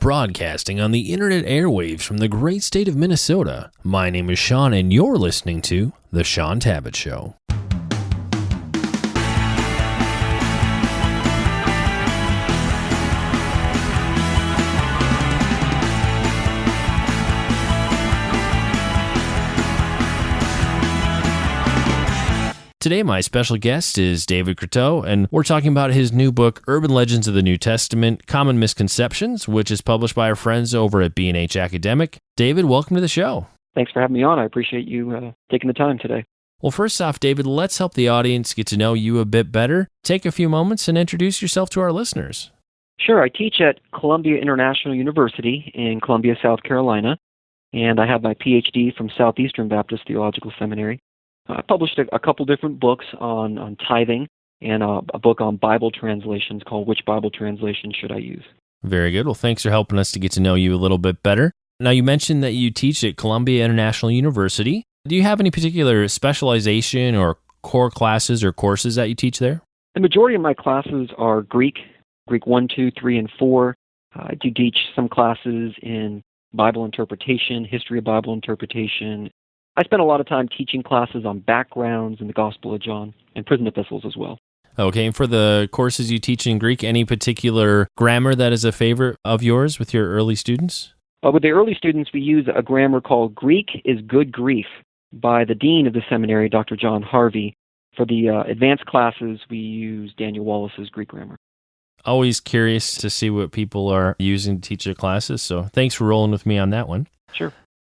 Broadcasting on the internet airwaves from the great state of Minnesota. My name is Shaun, and you're listening to The Shaun Tabatt Show. Today, my special guest is David Croteau, and we're talking about his new book, Urban Legends of the New Testament, Common Misconceptions, which is published by our friends over at B&H Academic. David, welcome to the show. Thanks for having me on. I appreciate you taking the time today. Well, first off, David, let's help the audience get to know you a bit better. Take a few moments and introduce yourself to our listeners. Sure. I teach at Columbia International University in Columbia, South Carolina, and I have my PhD from Southeastern Baptist Theological Seminary. I published a couple different books on tithing and a book on Bible translations called Which Bible Translation Should I Use? Very good. Well, thanks for helping us to get to know you a little bit better. Now, you mentioned that you teach at Columbia International University. Do you have any particular specialization or core classes or courses that you teach there? The majority of my classes are Greek 1, 2, 3, and 4. I do teach some classes in Bible interpretation, history of Bible interpretation. I spend a lot of time teaching classes on backgrounds in the Gospel of John and prison epistles as well. Okay, and for the courses you teach in Greek, any particular grammar that is a favorite of yours with your early students? With the early students, we use a grammar called Greek is Good Grief by the dean of the seminary, Dr. John Harvey. For the advanced classes, we use Daniel Wallace's Greek grammar. Always curious to see what people are using to teach their classes, so thanks for rolling with me on that one. Sure.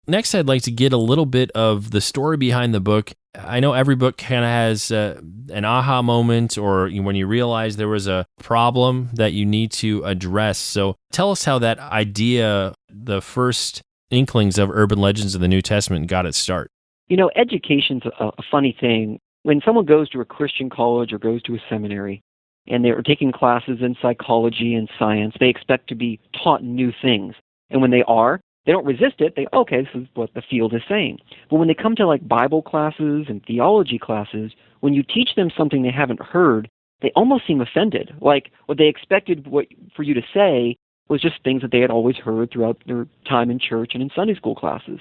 Next, I'd like to get a little bit of the story behind the book. I know every book kind of has an aha moment or when you realize there was a problem that you need to address. So tell us how that idea, the first inklings of Urban Legends of the New Testament, got its start. You know, education's a funny thing. When someone goes to a Christian college or goes to a seminary and they're taking classes in psychology and science, they expect to be taught new things. And when they are, they don't resist it. Okay, this is what the field is saying. But when they come to like Bible classes and theology classes, when you teach them something they haven't heard, they almost seem offended. Like what they expected for you to say was just things that they had always heard throughout their time in church and in Sunday school classes.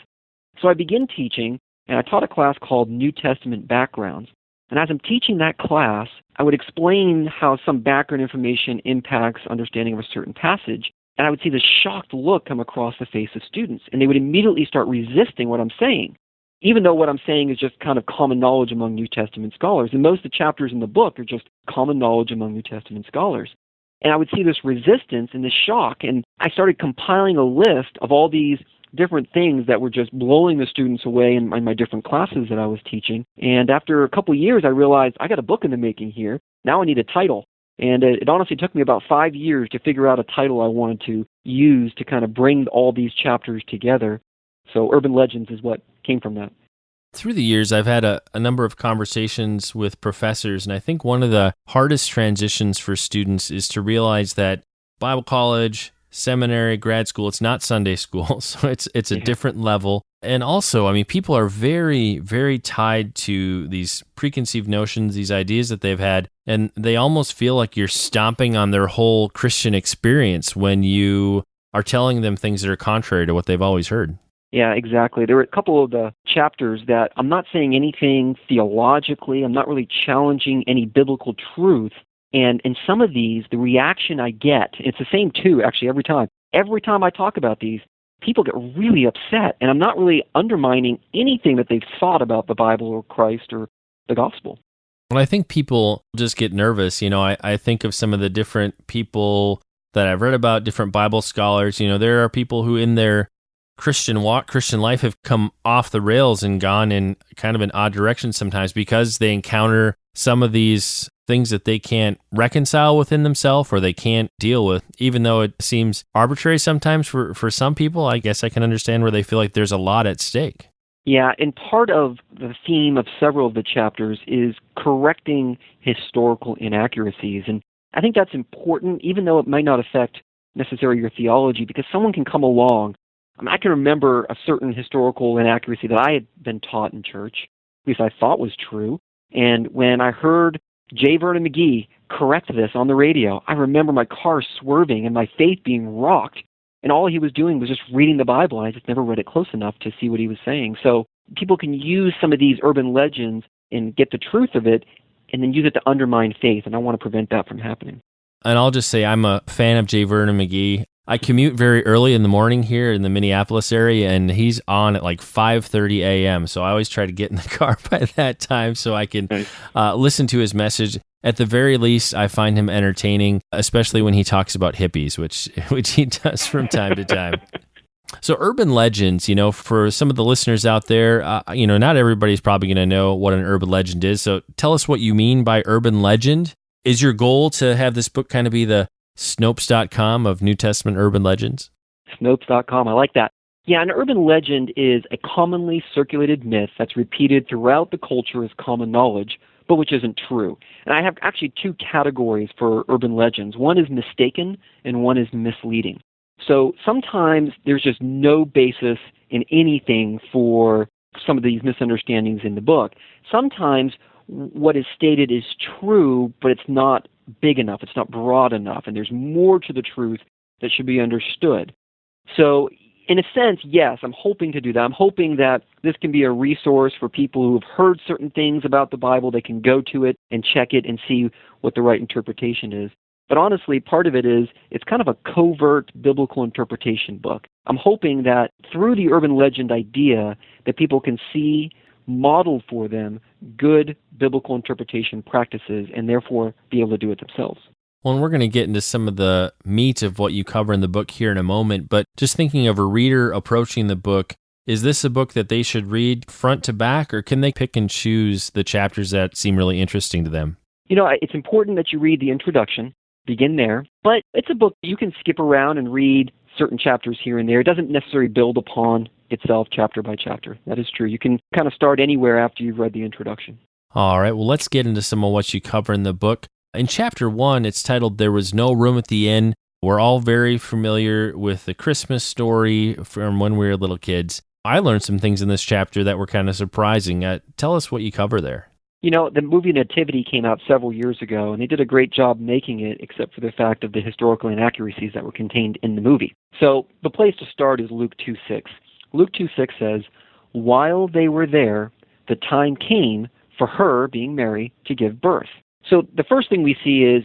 So I began teaching, and I taught a class called New Testament Backgrounds. And as I'm teaching that class, I would explain how some background information impacts understanding of a certain passage. And I would see this shocked look come across the face of students, and they would immediately start resisting what I'm saying, even though what I'm saying is just kind of common knowledge among New Testament scholars. And most of the chapters in the book are just common knowledge among New Testament scholars. And I would see this resistance and this shock, and I started compiling a list of all these different things that were just blowing the students away in my different classes that I was teaching. And after a couple of years, I realized I got a book in the making here. Now I need a title. And it honestly took me about 5 years to figure out a title I wanted to use to kind of bring all these chapters together. So Urban Legends is what came from that. Through the years, I've had a number of conversations with professors, and I think one of the hardest transitions for students is to realize that Bible college, seminary, grad school, it's not Sunday school, so it's a different level. And also, I mean, people are very, very tied to these preconceived notions, these ideas that they've had, and they almost feel like you're stomping on their whole Christian experience when you are telling them things that are contrary to what they've always heard. Yeah, exactly. There were a couple of the chapters that I'm not saying anything theologically, I'm not really challenging any biblical truth. And in some of these, the reaction I get, it's the same too, actually, every time. Every time I talk about these, people get really upset, and I'm not really undermining anything that they've thought about the Bible or Christ or the gospel. Well, I think people just get nervous. You know, I think of some of the different people that I've read about, different Bible scholars. You know, there are people who in their Christian walk, Christian life have come off the rails and gone in kind of an odd direction sometimes because they encounter some of these things that they can't reconcile within themselves or they can't deal with, even though it seems arbitrary sometimes for some people. I guess I can understand where they feel like there's a lot at stake. Yeah, and part of the theme of several of the chapters is correcting historical inaccuracies. And I think that's important, even though it might not affect necessarily your theology, because someone can come along. I can remember a certain historical inaccuracy that I had been taught in church, at least I thought was true. And when I heard J. Vernon McGee correct this on the radio, I remember my car swerving and my faith being rocked. And all he was doing was just reading the Bible, and I just never read it close enough to see what he was saying. So people can use some of these urban legends and get the truth of it, and then use it to undermine faith, and I want to prevent that from happening. And I'll just say I'm a fan of J. Vernon McGee. I commute very early in the morning here in the Minneapolis area, and he's on at like 5:30 a.m., so I always try to get in the car by that time so I can listen to his message. At the very least, I find him entertaining, especially when he talks about hippies, which he does from time to time. So urban legends, for some of the listeners out there, not everybody's probably going to know what an urban legend is. So tell us what you mean by urban legend. Is your goal to have this book kind of be the Snopes.com of New Testament urban legends? Snopes.com, I like that. Yeah, an urban legend is a commonly circulated myth that's repeated throughout the culture as common knowledge, but which isn't true. And I have actually two categories for urban legends. One is mistaken and one is misleading. So sometimes there's just no basis in anything for some of these misunderstandings in the book. Sometimes what is stated is true, but it's not big enough, it's not broad enough, and there's more to the truth that should be understood. So in a sense, yes, I'm hoping to do that. I'm hoping that this can be a resource for people who have heard certain things about the Bible. They can go to it and check it and see what the right interpretation is. But honestly, part of it is it's kind of a covert biblical interpretation book. I'm hoping that through the urban legend idea that people can see modeled for them good biblical interpretation practices and therefore be able to do it themselves. Well, and we're going to get into some of the meat of what you cover in the book here in a moment, but just thinking of a reader approaching the book, is this a book that they should read front to back, or can they pick and choose the chapters that seem really interesting to them? It's important that you read the introduction, begin there, but it's a book you can skip around and read certain chapters here and there. It doesn't necessarily build upon itself chapter by chapter. That is true. You can kind of start anywhere after you've read the introduction. All right, well, let's get into some of what you cover in the book. In chapter 1, it's titled, There Was No Room at the Inn. We're all very familiar with the Christmas story from when we were little kids. I learned some things in this chapter that were kind of surprising. Tell us what you cover there. The movie Nativity came out several years ago, and they did a great job making it, except for the fact of the historical inaccuracies that were contained in the movie. So the place to start is Luke 2:6. Luke 2:6 says, while they were there, the time came for her, being Mary, to give birth. So the first thing we see is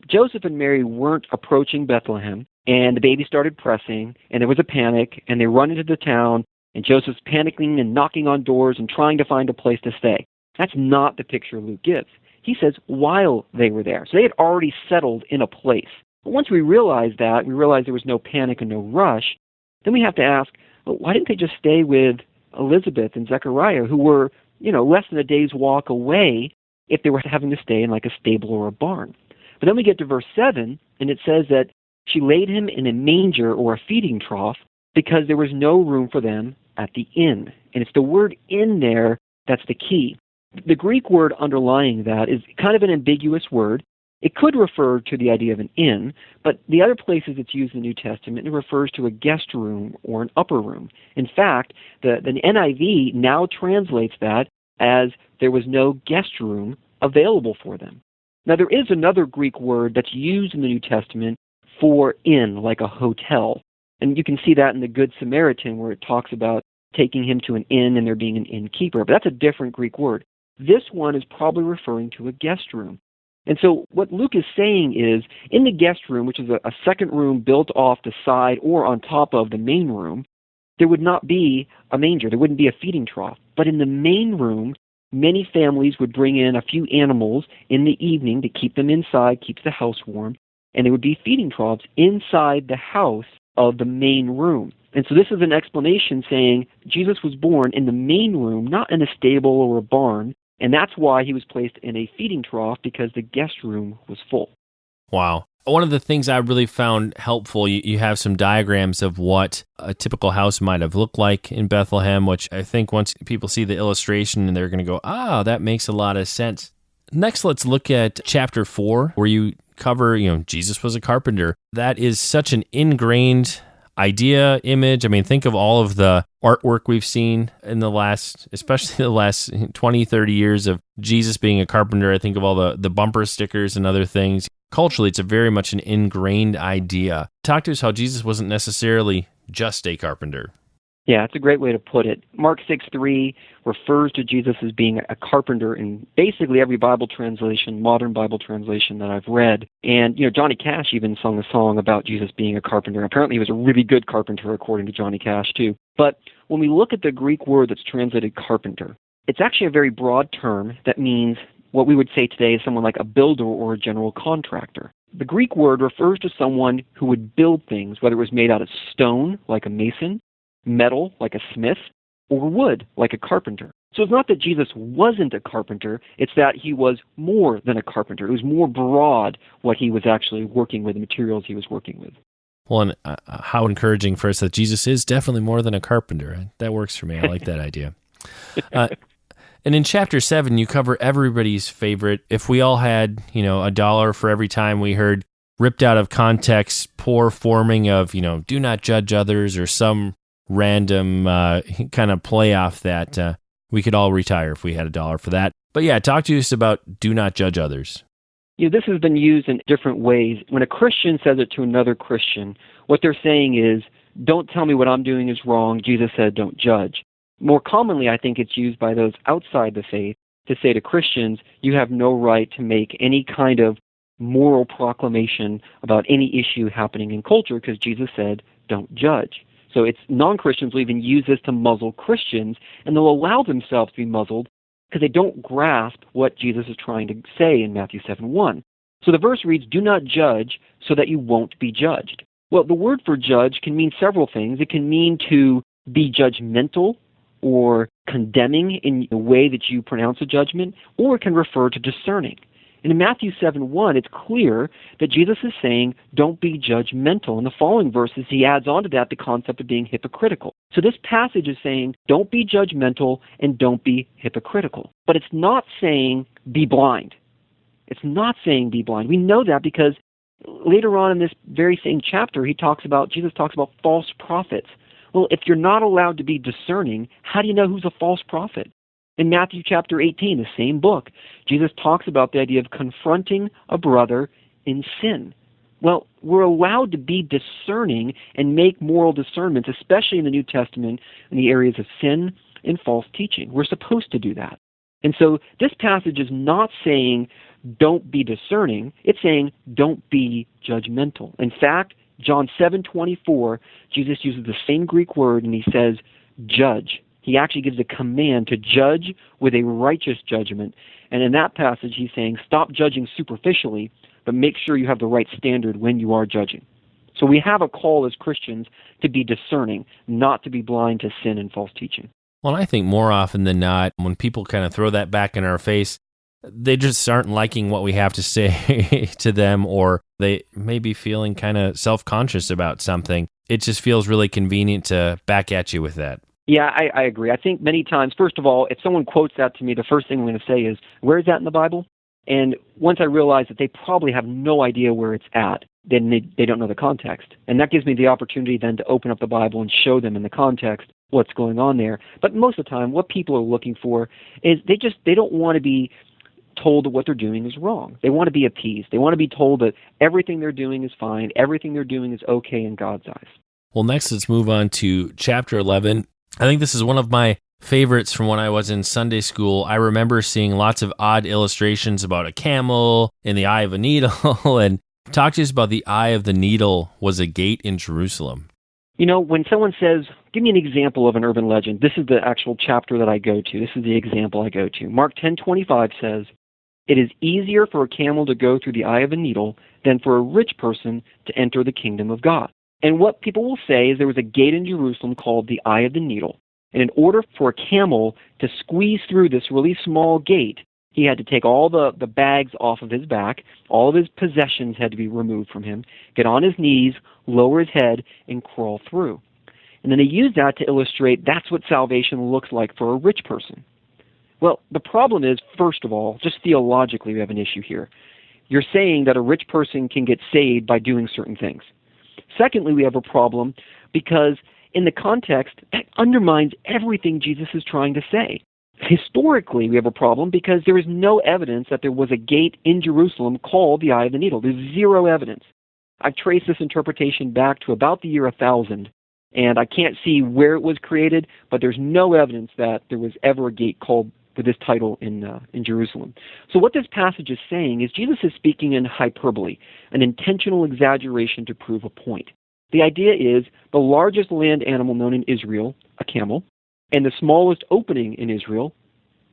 Joseph and Mary weren't approaching Bethlehem, and the baby started pressing, and there was a panic, and they run into the town, and Joseph's panicking and knocking on doors and trying to find a place to stay. That's not the picture Luke gives. He says while they were there. So they had already settled in a place. But once we realize that, we realize there was no panic and no rush, then we have to ask, well, why didn't they just stay with Elizabeth and Zechariah, who were, less than a day's walk away if they were having to stay in like a stable or a barn? But then we get to verse 7, and it says that she laid him in a manger or a feeding trough because there was no room for them at the inn. And it's the word inn there that's the key. The Greek word underlying that is kind of an ambiguous word. It could refer to the idea of an inn, but the other places it's used in the New Testament, it refers to a guest room or an upper room. In fact, the NIV now translates that as there was no guest room available for them. Now, there is another Greek word that's used in the New Testament for inn, like a hotel. And you can see that in the Good Samaritan, where it talks about taking him to an inn and there being an innkeeper. But that's a different Greek word. This one is probably referring to a guest room. And so what Luke is saying is, in the guest room, which is a second room built off the side or on top of the main room, there would not be a manger. There wouldn't be a feeding trough. But in the main room, many families would bring in a few animals in the evening to keep them inside, keeps the house warm, and there would be feeding troughs inside the house of the main room. And so this is an explanation saying Jesus was born in the main room, not in a stable or a barn, and that's why he was placed in a feeding trough, because the guest room was full. Wow. One of the things I really found helpful, you have some diagrams of what a typical house might have looked like in Bethlehem, which I think once people see the illustration, and they're going to go, that makes a lot of sense. Next, let's look at chapter 4, where you cover, Jesus was a carpenter. That is such an ingrained idea, image. I mean, think of all of the artwork we've seen in especially the last 20, 30 years of Jesus being a carpenter. I think of all the bumper stickers and other things. culturally, it's a very much an ingrained idea. Talk to us how Jesus wasn't necessarily just a carpenter. Yeah, it's a great way to put it. Mark 6:3 refers to Jesus as being a carpenter in basically every Bible translation, modern Bible translation that I've read. And, Johnny Cash even sung a song about Jesus being a carpenter. Apparently he was a really good carpenter, according to Johnny Cash, too. But when we look at the Greek word that's translated carpenter, it's actually a very broad term that means what we would say today is someone like a builder or a general contractor. The Greek word refers to someone who would build things, whether it was made out of stone, like a mason, metal, like a smith, or wood, like a carpenter. So it's not that Jesus wasn't a carpenter, it's that he was more than a carpenter. It was more broad what he was actually working with, the materials he was working with. Well, and how encouraging for us that Jesus is definitely more than a carpenter. That works for me. I like that idea. And in chapter 7, you cover everybody's favorite. If we all had, $1 for every time we heard ripped out of context, poor forming of, do not judge others or some random kind of play off that, we could all retire if we had $1 for that. But yeah, talk to us about do not judge others. This has been used in different ways. When a Christian says it to another Christian, what they're saying is, don't tell me what I'm doing is wrong. Jesus said, don't judge. More commonly, I think it's used by those outside the faith to say to Christians, you have no right to make any kind of moral proclamation about any issue happening in culture because Jesus said, don't judge. So it's non-Christians will even use this to muzzle Christians, and they'll allow themselves to be muzzled because they don't grasp what Jesus is trying to say in Matthew 7:1. So the verse reads, do not judge so that you won't be judged. Well, the word for judge can mean several things. It can mean to be judgmental or condemning in the way that you pronounce a judgment, or it can refer to discerning. And in Matthew 7:1, it's clear that Jesus is saying, don't be judgmental. In the following verses, he adds on to that the concept of being hypocritical. So this passage is saying, don't be judgmental and don't be hypocritical. But it's not saying be blind. It's not saying be blind. We know that because later on in this very same chapter, Jesus talks about false prophets. Well, if you're not allowed to be discerning, how do you know who's a false prophet? In Matthew chapter 18, the same book, Jesus talks about the idea of confronting a brother in sin. Well, we're allowed to be discerning and make moral discernments, especially in the New Testament, in the areas of sin and false teaching. We're supposed to do that. And so this passage is not saying don't be discerning. It's saying don't be judgmental. In fact, John 7:24, Jesus uses the same Greek word and he says, judge. He actually gives a command to judge with a righteous judgment. And in that passage, he's saying, stop judging superficially, but make sure you have the right standard when you are judging. So we have a call as Christians to be discerning, not to be blind to sin and false teaching. Well, I think more often than not, when people kind of throw that back in our face, they just aren't liking what we have to say to them, or they may be feeling kind of self-conscious about something. It just feels really convenient to back at you with that. Yeah, I agree. I think many times, first of all, if someone quotes that to me, the first thing I'm going to say is, where is that in the Bible? And once I realize that they probably have no idea where it's at, then they don't know the context. And that gives me the opportunity then to open up the Bible and show them in the context what's going on there. But most of the time, what people are looking for is they don't want to be told that what they're doing is wrong. They want to be appeased. They want to be told that everything they're doing is fine, everything they're doing is okay in God's eyes. Well, next let's move on to chapter 11. I think this is one of my favorites from when I was in Sunday school. I remember seeing lots of odd illustrations about a camel in the eye of a needle, and talk to us about the eye of the needle was a gate in Jerusalem. When someone says, give me an example of an urban legend, this is the actual chapter that I go to. This is the example I go to. Mark 10:25 says, it is easier for a camel to go through the eye of a needle than for a rich person to enter the kingdom of God. And what people will say is there was a gate in Jerusalem called the Eye of the Needle. And in order for a camel to squeeze through this really small gate, he had to take all the bags off of his back, all of his possessions had to be removed from him, get on his knees, lower his head, and crawl through. And then they use that to illustrate that's what salvation looks like for a rich person. Well, the problem is, first of all, just theologically we have an issue here. You're saying that a rich person can get saved by doing certain things. Secondly, we have a problem because in the context, that undermines everything Jesus is trying to say. Historically, we have a problem because there is no evidence that there was a gate in Jerusalem called the Eye of the Needle. There's zero evidence. I've traced this interpretation back to about the year 1000, and I can't see where it was created, but there's no evidence that there was ever a gate called with this title in Jerusalem. So what this passage is saying is Jesus is speaking in hyperbole, an intentional exaggeration to prove a point. The idea is the largest land animal known in Israel, a camel, and the smallest opening in Israel,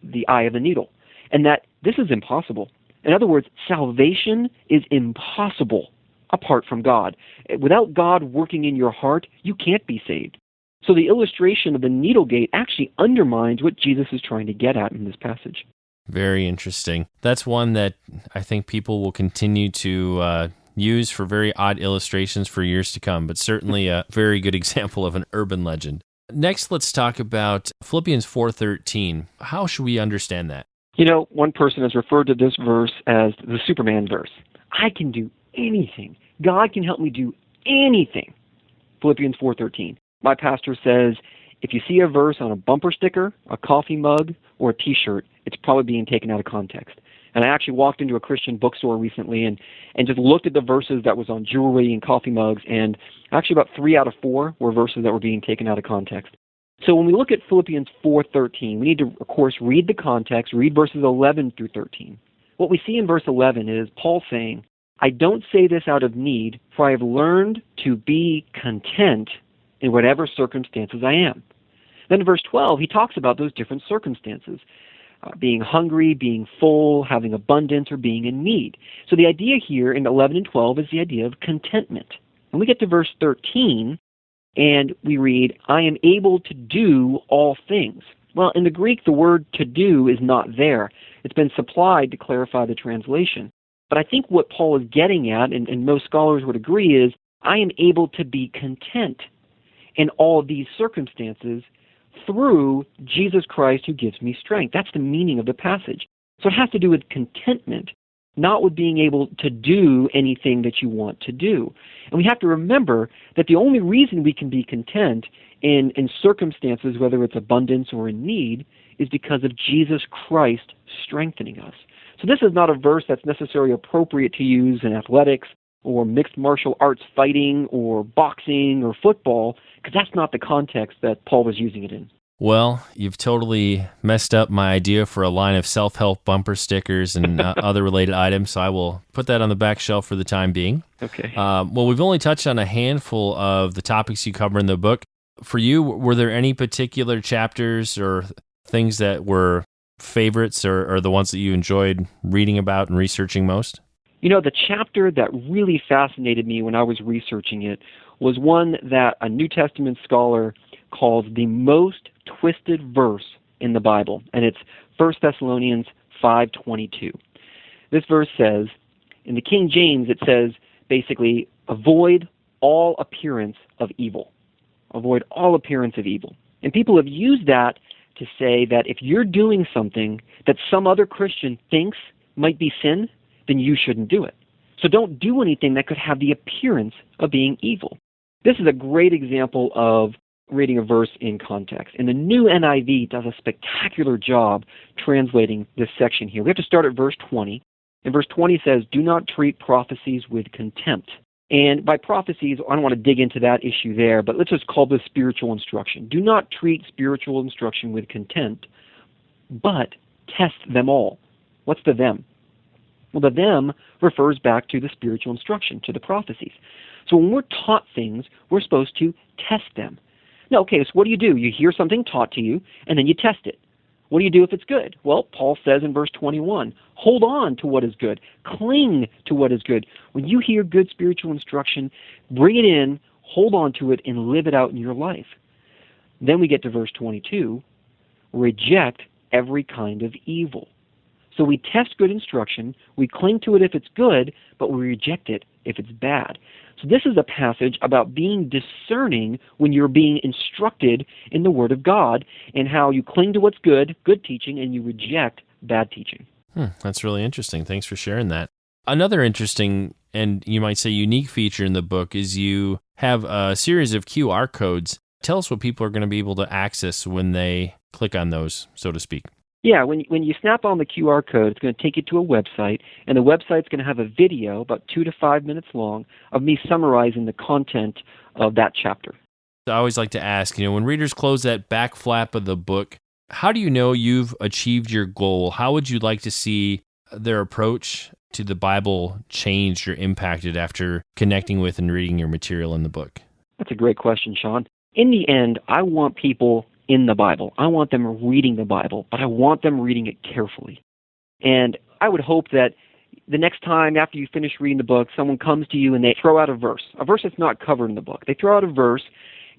the eye of the needle, and that this is impossible. In other words, salvation is impossible apart from God. Without God working in your heart, you can't be saved. So the illustration of the needle gate actually undermines what Jesus is trying to get at in this passage. Very interesting. That's one that I think people will continue to use for very odd illustrations for years to come, but certainly a very good example of an urban legend. Next, let's talk about Philippians 4:13. How should we understand that? You know, one person has referred to this verse as the Superman verse. I can do anything. God can help me do anything. Philippians 4:13. My pastor says, if you see a verse on a bumper sticker, a coffee mug, or a T-shirt, it's probably being taken out of context. And I actually walked into a Christian bookstore recently and just looked at the verses that was on jewelry and coffee mugs, and actually about 3 out of 4 were verses that were being taken out of context. So when we look at Philippians 4:13, we need to, of course, read the context, read verses 11 through 13. What we see in verse 11 is Paul saying, I don't say this out of need, for I have learned to be content in whatever circumstances I am. Then in verse 12, he talks about those different circumstances, being hungry, being full, having abundance, or being in need. So the idea here in 11 and 12 is the idea of contentment. And we get to verse 13, and we read, I am able to do all things. Well, in the Greek, the word to do is not there. It's been supplied to clarify the translation. But I think what Paul is getting at, and most scholars would agree, is I am able to be content in all of these circumstances through Jesus Christ who gives me strength. That's the meaning of the passage. So it has to do with contentment, not with being able to do anything that you want to do. And we have to remember that the only reason we can be content in circumstances, whether it's abundance or in need, is because of Jesus Christ strengthening us. So this is not a verse that's necessarily appropriate to use in athletics or mixed martial arts fighting or boxing or football, because that's not the context that Paul was using it in. Well, you've totally messed up my idea for a line of self-help bumper stickers and other related items, so I will put that on the back shelf for the time being. Okay. Well, we've only touched on a handful of the topics you cover in the book. For you, were there any particular chapters or things that were favorites or the ones that you enjoyed reading about and researching most? You know, the chapter that really fascinated me when I was researching it was one that a New Testament scholar calls the most twisted verse in the Bible, and it's 1 Thessalonians 5:22. This verse says, in the King James, it says basically, avoid all appearance of evil. Avoid all appearance of evil. And people have used that to say that if you're doing something that some other Christian thinks might be sin, then you shouldn't do it. So don't do anything that could have the appearance of being evil. This is a great example of reading a verse in context. And the new NIV does a spectacular job translating this section here. We have to start at verse 20. And verse 20 says, do not treat prophecies with contempt. And by prophecies, I don't want to dig into that issue there, but let's just call this spiritual instruction. Do not treat spiritual instruction with contempt, but test them all. What's the them? Well, the them refers back to the spiritual instruction, to the prophecies. So when we're taught things, we're supposed to test them. Now, okay, so what do? You hear something taught to you, and then you test it. What do you do if it's good? Well, Paul says in verse 21, hold on to what is good. Cling to what is good. When you hear good spiritual instruction, bring it in, hold on to it, and live it out in your life. Then we get to verse 22, reject every kind of evil. So we test good instruction, we cling to it if it's good, but we reject it if it's bad. So this is a passage about being discerning when you're being instructed in the Word of God and how you cling to what's good, good teaching, and you reject bad teaching. That's really interesting. Thanks for sharing that. Another interesting and you might say unique feature in the book is you have a series of QR codes. Tell us what people are going to be able to access when they click on those, so to speak. Yeah, when you snap on the QR code, it's going to take you to a website, and the website's going to have a video about 2 to 5 minutes long of me summarizing the content of that chapter. I always like to ask, when readers close that back flap of the book, how do you know you've achieved your goal? How would you like to see their approach to the Bible changed or impacted after connecting with and reading your material in the book? That's a great question, Shaun. In the end, I want people in the Bible. I want them reading the Bible, but I want them reading it carefully. And I would hope that the next time after you finish reading the book, someone comes to you and they throw out a verse that's not covered in the book. They throw out a verse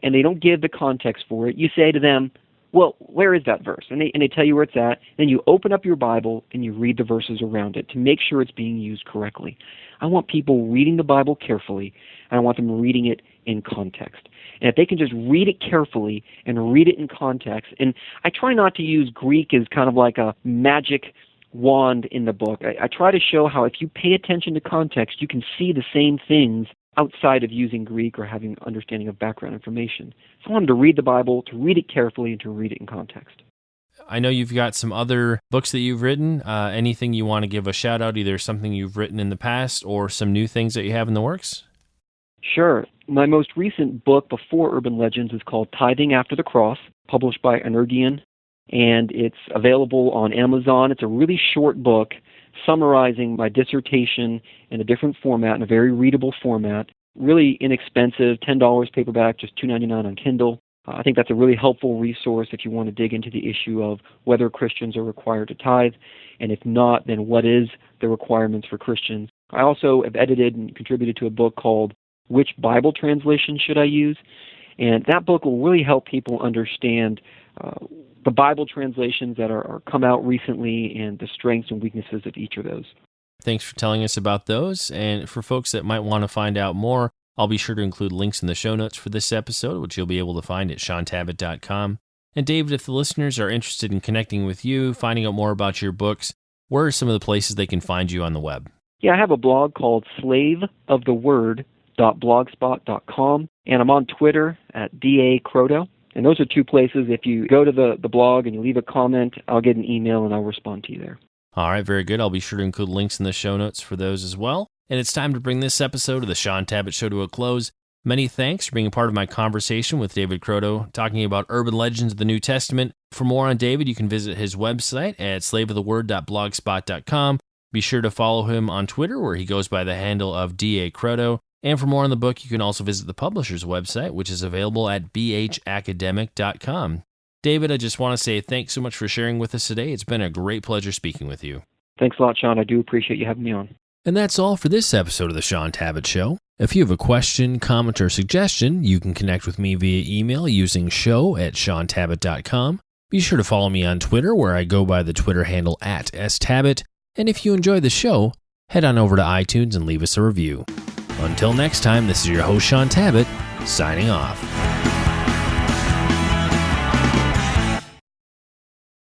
and they don't give the context for it. You say to them, well, where is that verse? And they tell you where it's at. Then you open up your Bible and you read the verses around it to make sure it's being used correctly. I want people reading the Bible carefully, and I want them reading it in context. And if they can just read it carefully and read it in context, and I try not to use Greek as kind of like a magic wand in the book. I try to show how if you pay attention to context, you can see the same things outside of using Greek or having understanding of background information. So I want them to read the Bible, to read it carefully, and to read it in context. I know you've got some other books that you've written. Anything you want to give a shout out, either something you've written in the past or some new things that you have in the works? Sure. My most recent book before Urban Legends is called Tithing After the Cross, published by Energian, and it's available on Amazon. It's a really short book summarizing my dissertation in a different format, in a very readable format. Really inexpensive, $10 paperback, just $2.99 on Kindle. I think that's a really helpful resource if you want to dig into the issue of whether Christians are required to tithe, and if not, then what is the requirements for Christians. I also have edited and contributed to a book called Which Bible Translation Should I Use? And that book will really help people understand the Bible translations that are come out recently and the strengths and weaknesses of each of those. Thanks for telling us about those. And for folks that might want to find out more, I'll be sure to include links in the show notes for this episode, which you'll be able to find at shauntabatt.com. And David, if the listeners are interested in connecting with you, finding out more about your books, where are some of the places they can find you on the web? Yeah, I have a blog called slaveoftheword.blogspot.com, and I'm on Twitter at David Croteau. And those are two places. If you go to the blog and you leave a comment, I'll get an email and I'll respond to you there. All right, very good. I'll be sure to include links in the show notes for those as well. And it's time to bring this episode of the Shaun Tabatt Show to a close. Many thanks for being a part of my conversation with David Croteau, talking about urban legends of the New Testament. For more on David, you can visit his website at slaveoftheword.blogspot.com. Be sure to follow him on Twitter, where he goes by the handle of D.A. Croteau. And for more on the book, you can also visit the publisher's website, which is available at bhacademic.com. David, I just want to say thanks so much for sharing with us today. It's been a great pleasure speaking with you. Thanks a lot, Shaun. I do appreciate you having me on. And that's all for this episode of the Shaun Tabatt Show. If you have a question, comment, or suggestion, you can connect with me via email using show@shauntabatt.com. Be sure to follow me on Twitter, where I go by the Twitter handle @stabatt. And if you enjoy the show, head on over to iTunes and leave us a review. Until next time, this is your host, Shaun Tabatt, signing off.